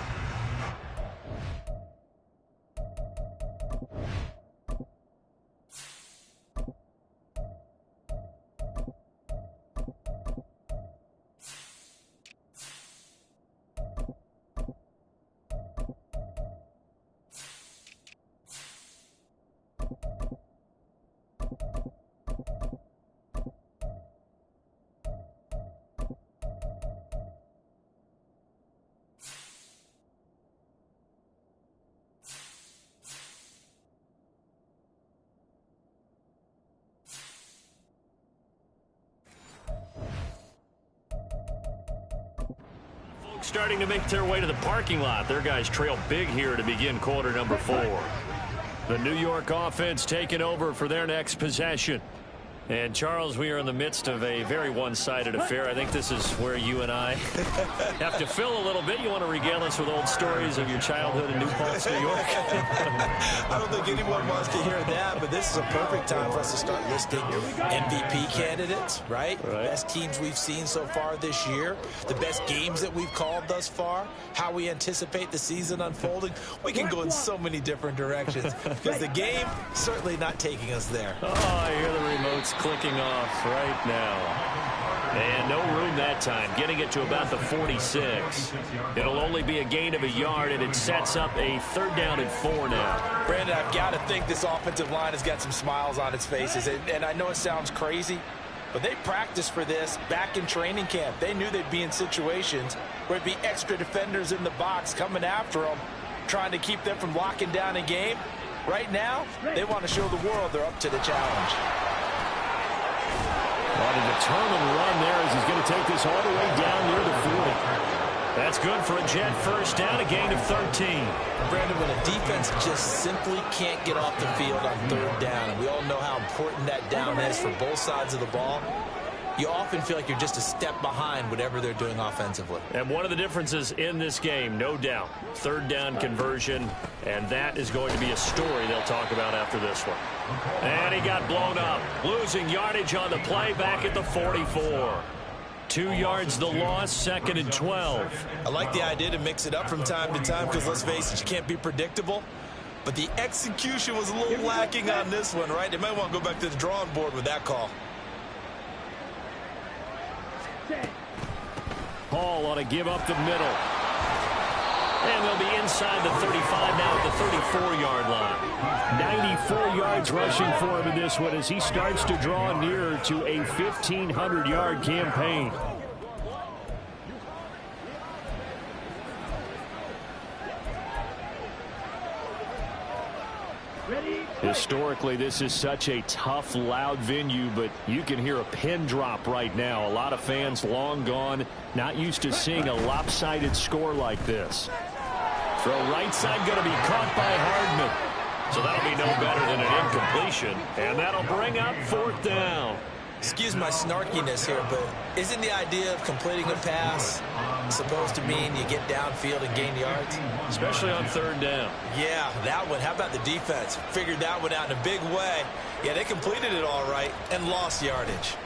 starting to make their way to the parking lot. Their guys trail big here to begin quarter number 4. The New York offense taking over for their next possession. And, Charles, we are in the midst of a very one-sided affair. I think this is where you and I have to fill a little bit. You want to regale us with old stories of your childhood in New Paltz, New York? I don't think anyone wants to hear that, but this is a perfect time for us to start listing MVP candidates, right? The best teams we've seen so far this year, the best games that we've called thus far, how we anticipate the season unfolding. We can go in so many different directions because the game certainly not taking us there. Oh, I hear the remotes clicking off right now. And no room that time, getting it to about the 46. It'll only be a gain of a yard, and it sets up a 3rd down and 4 now. Brandon, I've got to think this offensive line has got some smiles on its faces. And I know it sounds crazy, but they practiced for this back in training camp. They knew they'd be in situations where it'd be extra defenders in the box coming after them, trying to keep them from locking down a game. Right now, they want to show the world they're up to the challenge. On a determined run there as he's going to take this all the way down near the 40. That's good for a Jet first down, a gain of 13. Brandon, when a defense just simply can't get off the field on 3rd down, and we all know how important that down is for both sides of the ball, you often feel like you're just a step behind whatever they're doing offensively. And one of the differences in this game, no doubt, 3rd down conversion, and that is going to be a story they'll talk about after this one. And he got blown up, losing yardage on the play back at the 44. 2 yards the loss, 2nd and 12. I like the idea to mix it up from time to time because, let's face it, you can't be predictable. But the execution was a little lacking on this one, right? They might want to go back to the drawing board with that call. Hall ought to give up the middle. And they'll be inside the 35 now at the 34-yard line. 94 yards rushing for him in this one as he starts to draw nearer to a 1,500-yard campaign. Historically, this is such a tough, loud venue, but you can hear a pin drop right now. A lot of fans long gone, not used to seeing a lopsided score like this. Throw right side going to be caught by Hardman. So that'll be no better than an incompletion. And that'll bring up 4th down. Excuse my snarkiness here, but isn't the idea of completing a pass supposed to mean you get downfield and gain yards? Especially on 3rd down. Yeah, that one. How about the defense? Figured that one out in a big way. Yeah, they completed it all right and lost yardage.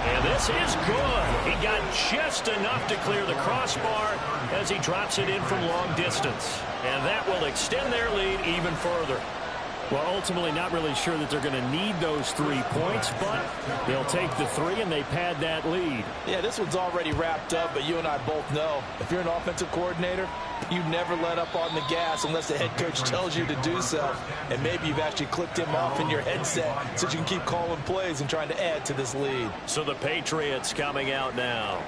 And this is good. He got just enough to clear the crossbar as he drops it in from long distance. And that will extend their lead even further. Well, ultimately not really sure that they're going to need those 3 points, but they'll take the 3 and they pad that lead. Yeah, this one's already wrapped up, but you and I both know if you're an offensive coordinator, you never let up on the gas unless the head coach tells you to do so. And maybe you've actually clicked him off in your headset so you can keep calling plays and trying to add to this lead. So the Patriots coming out now.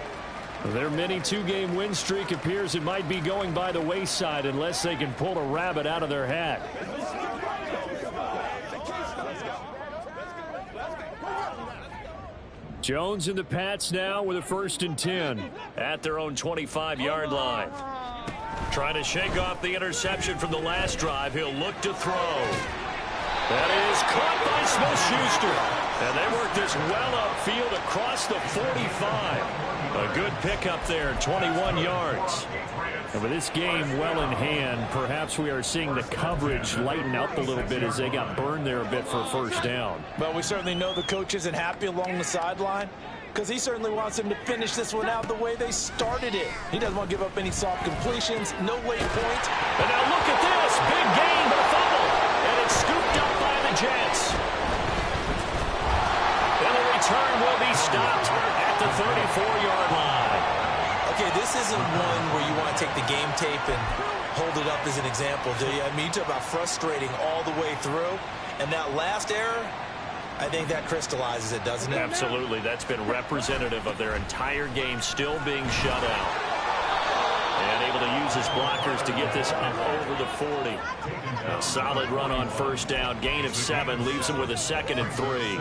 Their mini 2-game win streak appears it might be going by the wayside unless they can pull a rabbit out of their hat. Jones and the Pats now with a 1st and 10 at their own 25-yard line. Trying to shake off the interception from the last drive. He'll look to throw. That is caught by Smith-Schuster. And they work this well upfield across the 45. A good pickup there, 21 yards. And with this game well in hand, perhaps we are seeing the coverage lighten up a little bit as they got burned there a bit for a 1st down. Well, we certainly know the coach isn't happy along the sideline because he certainly wants them to finish this one out the way they started it. He doesn't want to give up any soft completions, no late points. And now look at this. Big gain, but a fumble. And it's scooped up by the Jets. And the return will be stopped at the 34-yard line. Okay, this isn't one where you want to take the game tape and hold it up as an example, do you? I mean, you talk about frustrating all the way through. And that last error, I think that crystallizes it, doesn't it? Absolutely. That's been representative of their entire game still being shut out. And able to use his blockers to get this up over the 40. A solid run on 1st down. Gain of 7 leaves him with a 2nd and 3.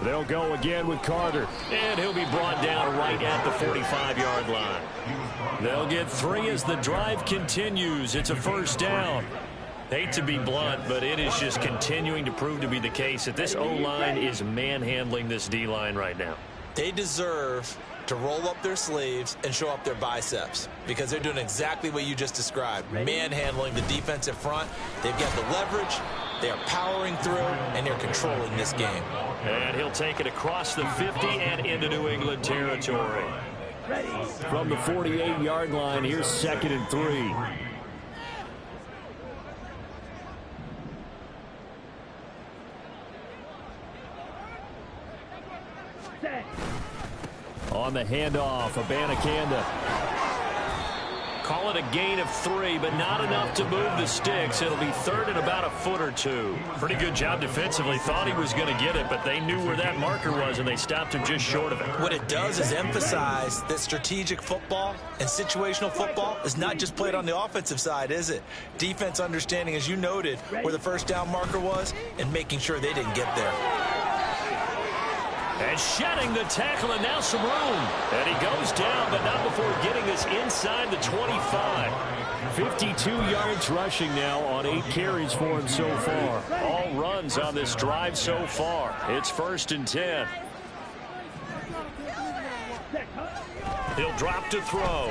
They'll go again with Carter. And he'll be brought down right at the 45-yard line. They'll get 3 as the drive continues. It's a first down. Hate to be blunt, but it is just continuing to prove to be the case that this O-line is manhandling this D-line right now. They deserve to roll up their sleeves and show up their biceps because they're doing exactly what you just described, manhandling the defensive front. They've got the leverage, they're powering through, and they're controlling this game. And he'll take it across the 50 and into New England territory. From the 48-yard line, here's 2nd and 3. On the handoff, Abanikanda. Call it a gain of 3, but not enough to move the sticks. It'll be 3rd and about a foot or 2. Pretty good job defensively. Thought he was going to get it, but they knew where that marker was, and they stopped him just short of it. What it does is emphasize that strategic football and situational football is not just played on the offensive side, is it? Defense understanding, as you noted, where the first down marker was and making sure they didn't get there. And shedding the tackle, and now some room. And he goes down, but not before getting us inside the 25. 52 yards rushing now on 8 carries for him so far. All runs on this drive so far. It's 1st and 10. He'll drop to throw.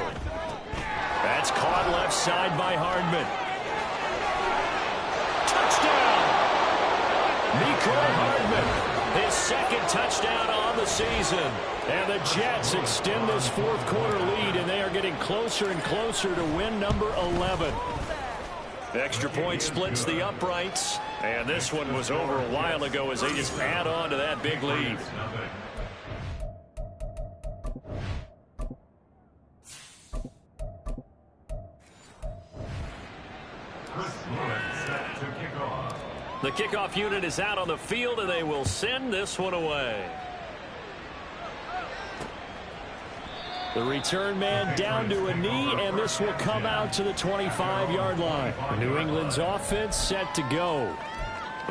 That's caught left side by Hardman. Touchdown! Mecole Hardman. His 2nd touchdown on the season. And the Jets extend this 4th quarter lead, and they are getting closer and closer to win number 11. Extra point splits the uprights, and this one was over a while ago as they just add on to that big lead. The kickoff unit is out on the field, and they will send this one away. The return man down to a knee, and this will come out to the 25-yard line. New England's offense set to go.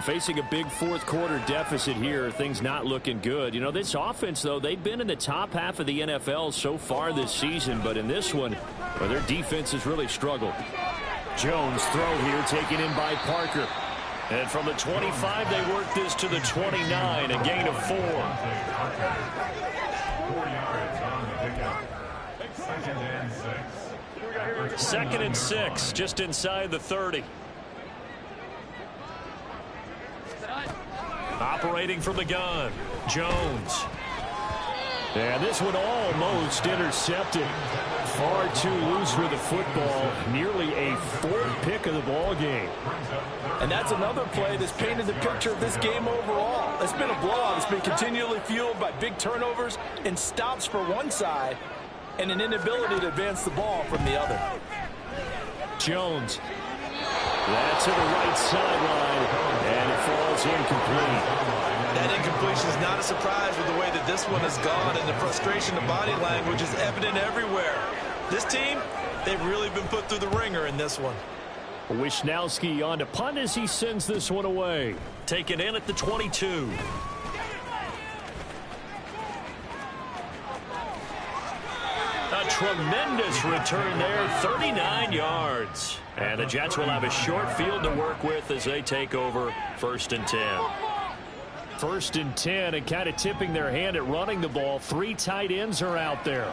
Facing a big 4th quarter deficit here, things not looking good. You know, this offense, though, they've been in the top half of the NFL so far this season, but in this one, well, their defense has really struggled. Jones throw here taken in by Parker. And from the 25, they work this to the 29, a gain of 4. 4 yards on the pickup. 2nd and 6, just inside the 30. Operating from the gun, Jones. And this one almost intercepted. Far too loose with the football. Nearly a 4th pick of the ball game. And that's another play that's painted the picture of this game overall. It's been a blowout. It's been continually fueled by big turnovers and stops for one side and an inability to advance the ball from the other. Jones. That's to the right sideline, and it falls incomplete. That incompletion is not a surprise with the way that this one has gone, and the frustration of body language is evident everywhere. This team, they've really been put through the ringer in this one. Wisnowski on to punt as he sends this one away. Taken in at the 22. A tremendous return there, 39 yards. And the Jets will have a short field to work with as they take over 1st and 10. 1st and 10, and kind of tipping their hand at running the ball. 3 tight ends are out there.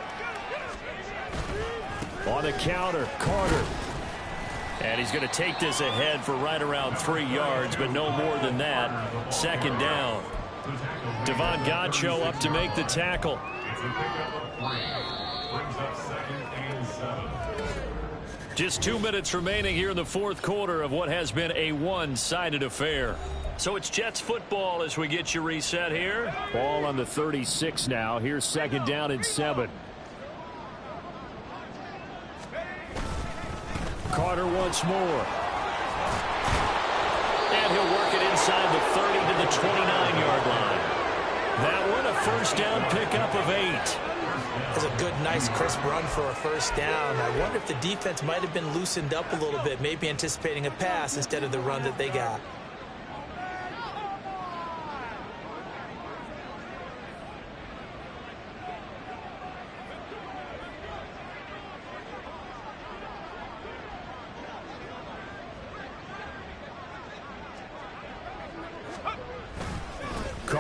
On the counter, Carter. And he's going to take this ahead for right around 3 yards, but no more than that. 2nd down. Devon Godcho up to make the tackle. Just 2 minutes remaining here in the 4th quarter of what has been a one-sided affair. So it's Jets football as we get you reset here. Ball on the 36 now. Here's 2nd down and 7. Carter once more. And he'll work it inside the 30 to the 29-yard line. That one a 1st down pickup of 8. That's a good, nice, crisp run for a 1st down. I wonder if the defense might have been loosened up a little bit, maybe anticipating a pass instead of the run that they got.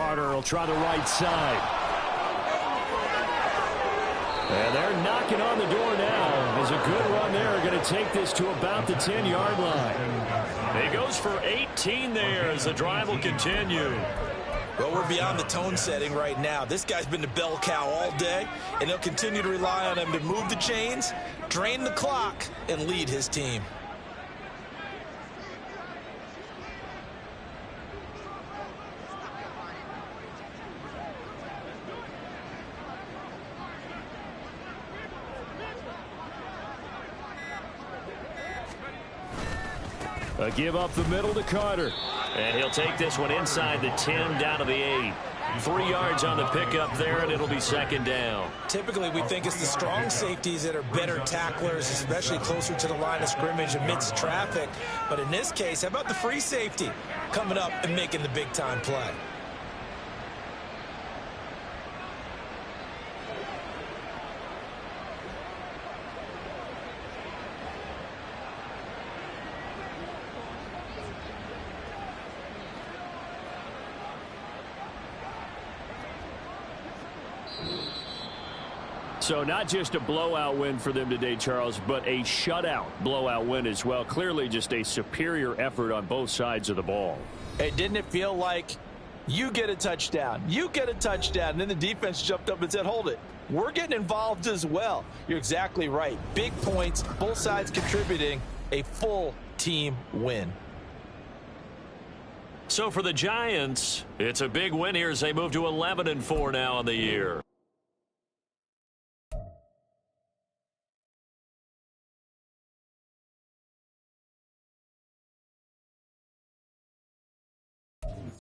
Carter will try the right side. And they're knocking on the door now. There's a good run there. Going to take this to about the 10-yard line. He goes for 18 there as the drive will continue. Well, we're beyond the tone setting right now. This guy's been the bell cow all day, and he'll continue to rely on him to move the chains, drain the clock, and lead his team. A give up the middle to Carter. And he'll take this one inside the 10 down to the 8. 3 yards on the pickup there, and it'll be second down. Typically, we think it's the strong safeties that are better tacklers, especially closer to the line of scrimmage amidst traffic. But in this case, how about the free safety coming up and making the big-time play? So not just a blowout win for them today, Charles, but a shutout blowout win as well. Clearly just a superior effort on both sides of the ball. Hey, didn't it feel like you get a touchdown, you get a touchdown, and then the defense jumped up and said, hold it. We're getting involved as well. You're exactly right. Big points, both sides contributing, a full team win. So for the Giants, it's a big win here as they move to 11-4 now on the year.